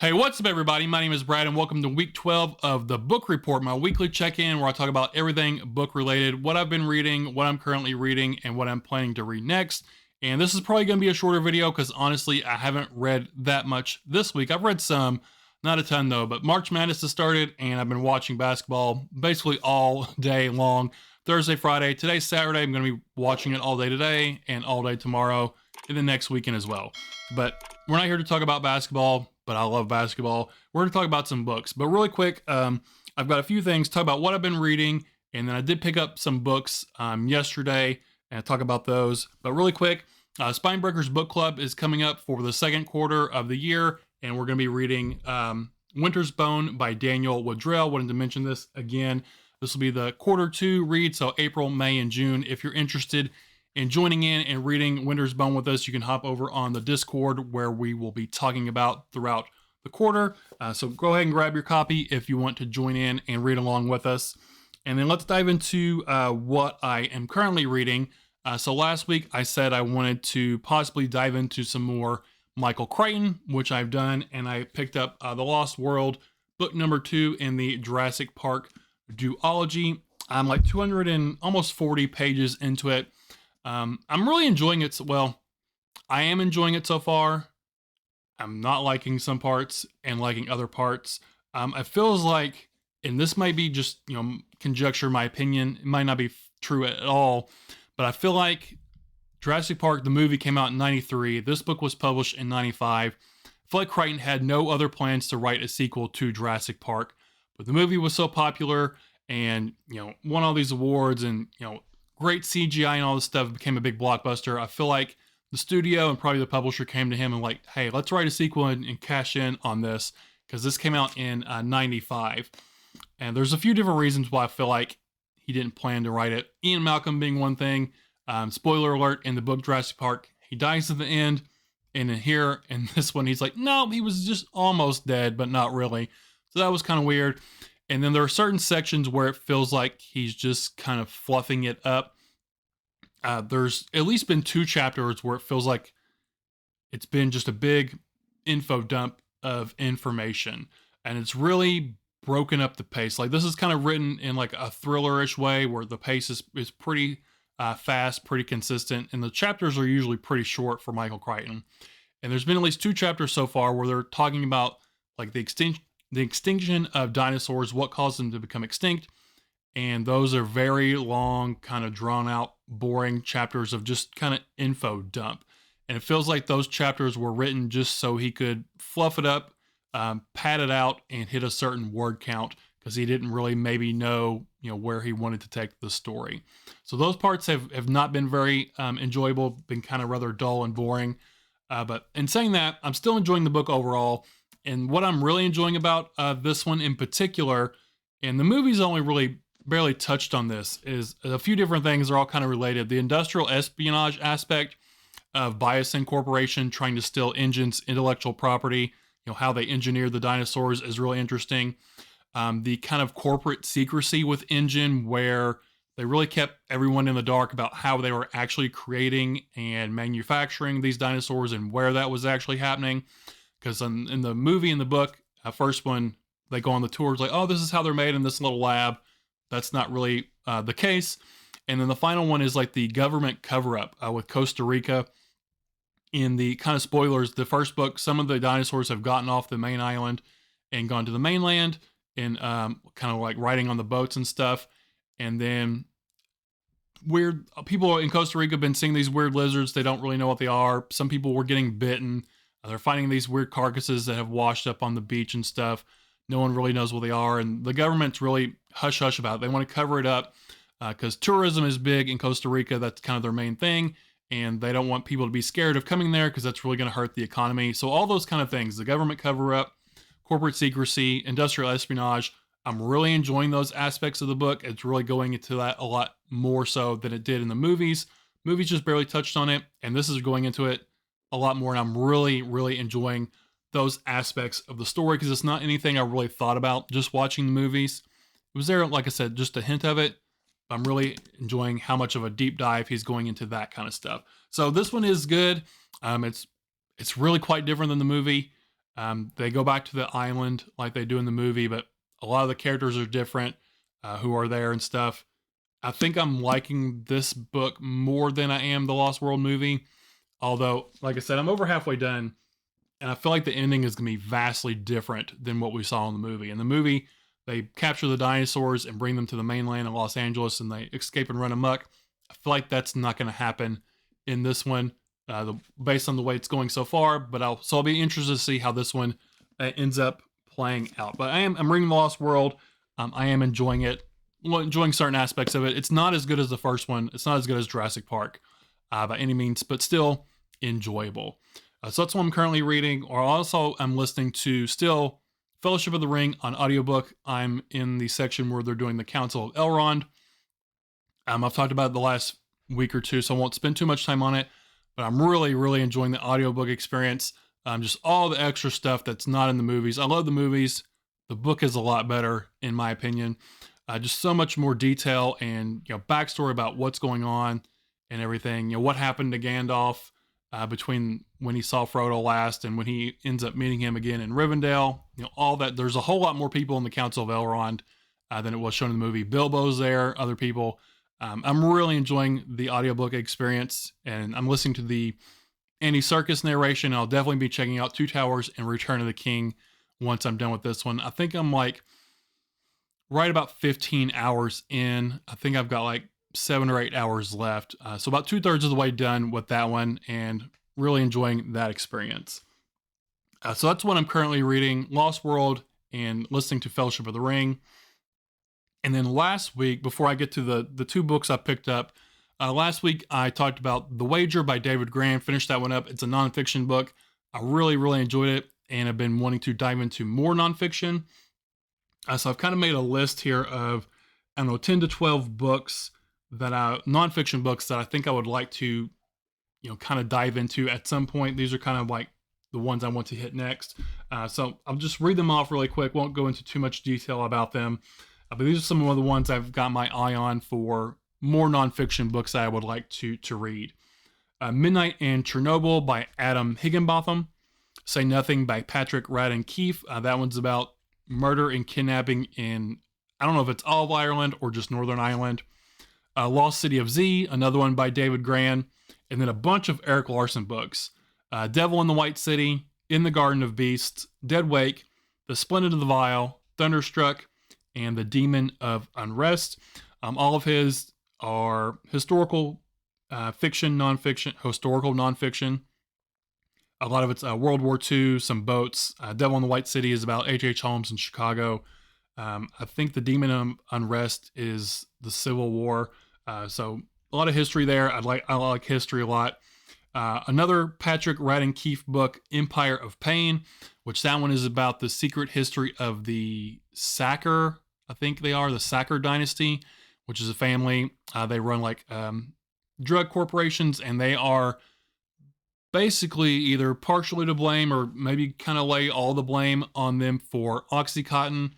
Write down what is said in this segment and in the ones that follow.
Hey, what's up, everybody? My name is Brad, and welcome to week 12 of the Book Report, my weekly check in where I talk about everything book related, what I've been reading, what I'm currently reading, and what I'm planning to read next. And this is probably going to be a shorter video because honestly, I haven't read that much this week. I've read some, not a ton though, but March Madness has started, and I've been watching basketball basically all day long. Thursday, Friday, today's Saturday. I'm going to be watching it all day today and all day tomorrow and the next weekend as well. But we're not here to talk about basketball, but I love basketball. We're going to talk about some books. But really quick, I've got a few things, talk about what I've been reading, and then I did pick up some books yesterday and talk about those. But really quick, Spinebreakers Book Club is coming up for the second quarter of the year, and we're going to be reading Winter's Bone by Daniel Woodrell. Wanted to mention this again. This will be the quarter two read, so April, May, and June. If you're interested in joining in and reading Winter's Bone with us, you can hop over on the Discord where we will be talking about throughout the quarter. So go ahead and grab your copy if you want to join in and read along with us. And then let's dive into what I am currently reading. So last week I said I wanted to possibly dive into some more Michael Crichton, which I've done, and I picked up The Lost World, book number 2 in the Jurassic Park duology. I'm like 200 and almost 40 pages into it. I'm really enjoying it. Well, I am enjoying it so far. I'm not liking some parts and liking other parts. It feels like, and this might be just, conjecture, my opinion. It might not be true at all, but I feel like Jurassic Park, the movie, came out in 93. This book was published in 95. I feel like Crichton had no other plans to write a sequel to Jurassic Park, but the movie was so popular and, won all these awards and, great CGI and all this stuff, became a big blockbuster. I feel like the studio and probably the publisher came to him and like, hey, let's write a sequel and cash in on this, because this came out in 95. And there's a few different reasons why I feel like he didn't plan to write it. Ian Malcolm being one thing. Spoiler alert, in the book Jurassic Park, he dies at the end. And in this one, he's like, no, he was just almost dead, but not really. So that was kind of weird. And then there are certain sections where it feels like he's just kind of fluffing it up. There's at least been 2 chapters where it feels like it's been just a big info dump of information. And it's really broken up the pace. Like, this is kind of written in like a thriller-ish way where the pace is pretty fast, pretty consistent. And the chapters are usually pretty short for Michael Crichton. And there's been at least 2 chapters so far where they're talking about like the extinction of dinosaurs, what caused them to become extinct. And those are very long, kind of drawn out, boring chapters of just kind of info dump. And it feels like those chapters were written just so he could fluff it up, pad it out, and hit a certain word count, because he didn't really maybe know, where he wanted to take the story. So those parts have not been very enjoyable, been kind of rather dull and boring. But in saying that, I'm still enjoying the book overall. And what I'm really enjoying about this one in particular, and the movie's only really barely touched on this, is a few different things are all kind of related. The industrial espionage aspect of Biosyn Corporation trying to steal InGen's intellectual property, how they engineered the dinosaurs, is really interesting. The kind of corporate secrecy with InGen, where they really kept everyone in the dark about how they were actually creating and manufacturing these dinosaurs and where that was actually happening. Because in the movie and the book, first one, they go on the tours like, oh, this is how they're made in this little lab. That's not really the case. And then the final one is like the government cover-up with Costa Rica. In the kind of spoilers, the first book, some of the dinosaurs have gotten off the main island and gone to the mainland and kind of like riding on the boats and stuff. And then weird people in Costa Rica have been seeing these weird lizards. They don't really know what they are. Some people were getting bitten. They're finding these weird carcasses that have washed up on the beach and stuff. No one really knows what they are. And the government's really hush-hush about it. They want to cover it up because tourism is big in Costa Rica. That's kind of their main thing. And they don't want people to be scared of coming there because that's really going to hurt the economy. So all those kind of things, the government cover-up, corporate secrecy, industrial espionage, I'm really enjoying those aspects of the book. It's really going into that a lot more so than it did in the movies. Movies just barely touched on it. And this is going into it a lot more, and I'm really, really enjoying those aspects of the story because it's not anything I really thought about just watching the movies. It was there, like I said, just a hint of it. I'm really enjoying how much of a deep dive he's going into that kind of stuff. So this one is good. It's really quite different than the movie. They go back to the island like they do in the movie, but a lot of the characters are different who are there and stuff. I think I'm liking this book more than I am the Lost World movie. Although, like I said, I'm over halfway done, and I feel like the ending is going to be vastly different than what we saw in the movie. In the movie, they capture the dinosaurs and bring them to the mainland of Los Angeles, and they escape and run amok. I feel like that's not going to happen in this one, based on the way it's going so far. But I'll be interested to see how this one ends up playing out. But I'm reading The Lost World. I am enjoying it, enjoying certain aspects of it. It's not as good as the first one. It's not as good as Jurassic Park by any means, but still enjoyable. So that's what I'm currently reading. Or also, I'm listening to still Fellowship of the Ring on audiobook. I'm in the section where they're doing the Council of Elrond. I've talked about it the last week or two, so I won't spend too much time on it. But I'm really, really enjoying the audiobook experience. Just all the extra stuff that's not in the movies. I love the movies. The book is a lot better, in my opinion. Just so much more detail and backstory about what's going on and everything. What happened to Gandalf between when he saw Frodo last and when he ends up meeting him again in Rivendell. All that. There's a whole lot more people in the Council of Elrond than it was shown in the movie. Bilbo's there, other people. I'm really enjoying the audiobook experience, and I'm listening to the Andy Serkis narration. I'll definitely be checking out Two Towers and Return of the King once I'm done with this one. I think I'm like right about 15 hours in. I think I've got like 7 or 8 hours left. So about 2/3 of the way done with that one, and really enjoying that experience. So that's what I'm currently reading, Lost World and listening to Fellowship of the Ring. And then last week, before I get to the two books I picked up, last week I talked about The Wager by David Grann, finished that one up. It's a nonfiction book. I really, really enjoyed it, and I've been wanting to dive into more nonfiction. So I've kind of made a list here of, 10 to 12 books nonfiction books that I think I would like to, kind of dive into at some point. These are kind of like the ones I want to hit next. So I'll just read them off really quick. Won't go into too much detail about them. But these are some of the ones I've got my eye on for more nonfiction books that I would like to read. Midnight in Chernobyl by Adam Higginbotham. Say Nothing by Patrick Radden Keefe. That one's about murder and kidnapping in, I don't know if it's all of Ireland or just Northern Ireland. Lost City of Z, another one by David Grann. And then a bunch of Erik Larson books. Devil in the White City, In the Garden of Beasts, Dead Wake, The Splendid of the Vile, Thunderstruck, and The Demon of Unrest. All of his are historical fiction, nonfiction, historical nonfiction. A lot of it's World War II, some boats. Devil in the White City is about H.H. Holmes in Chicago. I think The Demon of Unrest is the Civil War. So a lot of history there. I like history a lot. Another Patrick Radden Keefe book, Empire of Pain, which that one is about the secret history of the Sacker, I think they are, the Sacker dynasty, which is a family. They run like drug corporations, and they are basically either partially to blame or maybe kind of lay all the blame on them for Oxycontin.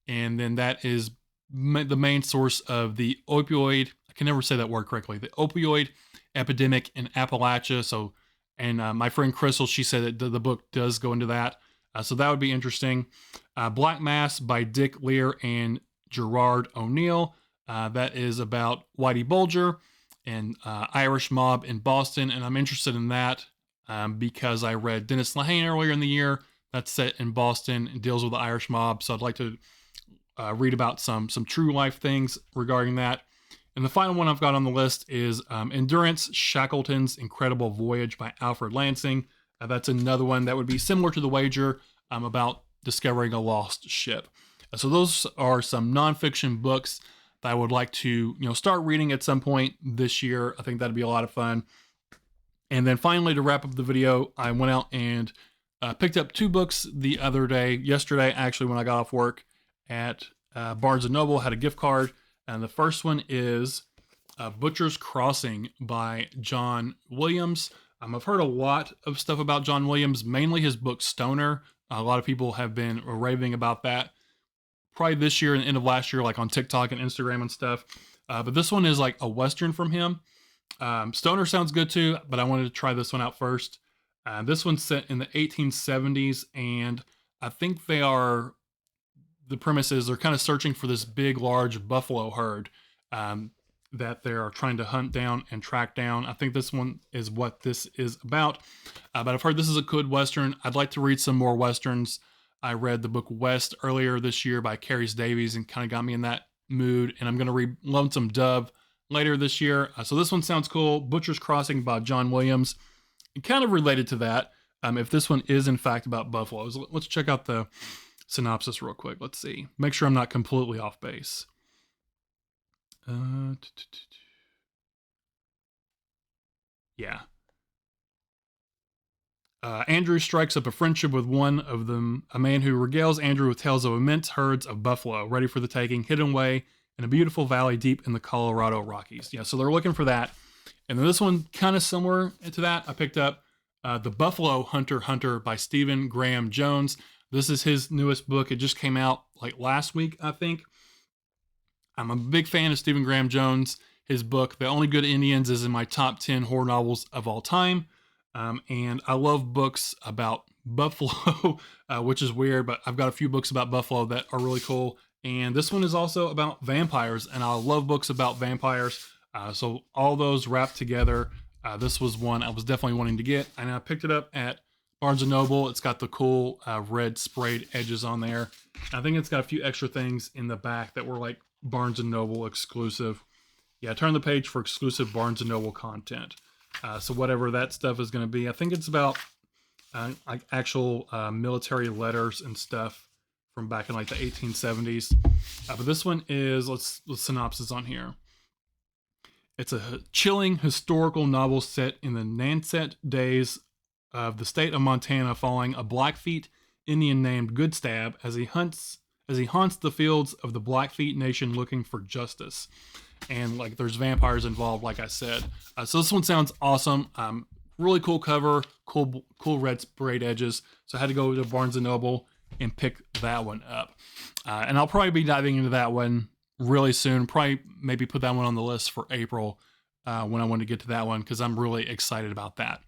And then that is the main source of the opioid, I can never say that word correctly, the opioid epidemic in Appalachia. So, and my friend Crystal, she said that the book does go into that. So that would be interesting. Black Mass by Dick Lear and Gerard O'Neill. That is about Whitey Bulger and Irish mob in Boston. And I'm interested in that because I read Dennis Lehane earlier in the year. That's set in Boston and deals with the Irish mob. So I'd like to read about some true life things regarding that. And the final one I've got on the list is Endurance, Shackleton's Incredible Voyage by Alfred Lansing. That's another one that would be similar to The Wager, about discovering a lost ship. So those are some nonfiction books that I would like to start reading at some point this year. I think that'd be a lot of fun. And then finally, to wrap up the video, I went out and picked up 2 books the other day. Yesterday, actually, when I got off work at Barnes & Noble, had a gift card. And the first one is Butcher's Crossing by John Williams. I've heard a lot of stuff about John Williams, mainly his book Stoner. A lot of people have been raving about that. Probably this year and end of last year, like on TikTok and Instagram and stuff. But this one is like a Western from him. Stoner sounds good too, but I wanted to try this one out first. This one's set in the 1870s, and I think the premise is they're kind of searching for this big, large buffalo herd um, that they're trying to hunt down and track down. I think this one is what this is about. But I've heard this is a good Western. I'd like to read some more Westerns. I read the book West earlier this year by Carice Davies and kind of got me in that mood. And I'm going to read Lonesome Dove later this year. So this one sounds cool. Butcher's Crossing by John Williams. And kind of related to that, if this one is in fact about buffaloes. Let's check out the synopsis real quick. Let's see. Make sure I'm not completely off base. Yeah. Andrew strikes up a friendship with one of them, a man who regales Andrew with tales of immense herds of buffalo ready for the taking, hidden away in a beautiful valley deep in the Colorado Rockies. Yeah, so they're looking for that. And then this one, kind of similar to that, I picked up The Buffalo Hunter by Stephen Graham Jones. This is his newest book. It just came out like last week, I think. I'm a big fan of Stephen Graham Jones. His book, The Only Good Indians, is in my top 10 horror novels of all time. And I love books about buffalo, which is weird, but I've got a few books about buffalo that are really cool. And this one is also about vampires, and I love books about vampires. So all those wrapped together, this was one I was definitely wanting to get. And I picked it up at Barnes & Noble. It's got the cool red sprayed edges on there. I think it's got a few extra things in the back that were like Barnes & Noble exclusive. Yeah, turn the page for exclusive Barnes & Noble content. So whatever that stuff is going to be. I think it's about like actual military letters and stuff from back in like the 1870s. But this one is, let's synopsis on here. It's a chilling historical novel set in the Nanset days of the state of Montana, following a Blackfeet Indian named Goodstab as he haunts the fields of the Blackfeet Nation looking for justice. And like there's vampires involved, like I said. So this one sounds awesome. Really cool cover, cool red sprayed edges. So I had to go to Barnes & Noble and pick that one up. And I'll probably be diving into that one really soon. Probably maybe put that one on the list for April when I want to get to that one, because I'm really excited about that.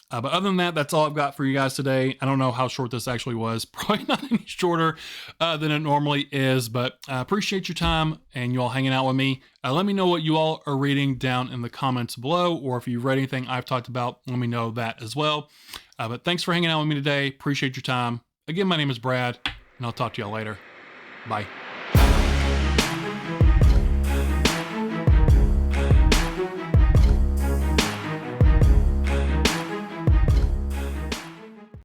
But other than that, that's all I've got for you guys today. I don't know how short this actually was. Probably not any shorter than it normally is, but I appreciate your time and you all hanging out with me. Let me know what you all are reading down in the comments below, or if you've read anything I've talked about, let me know that as well. But thanks for hanging out with me today. Appreciate your time. Again, my name is Brad, and I'll talk to y'all later. Bye.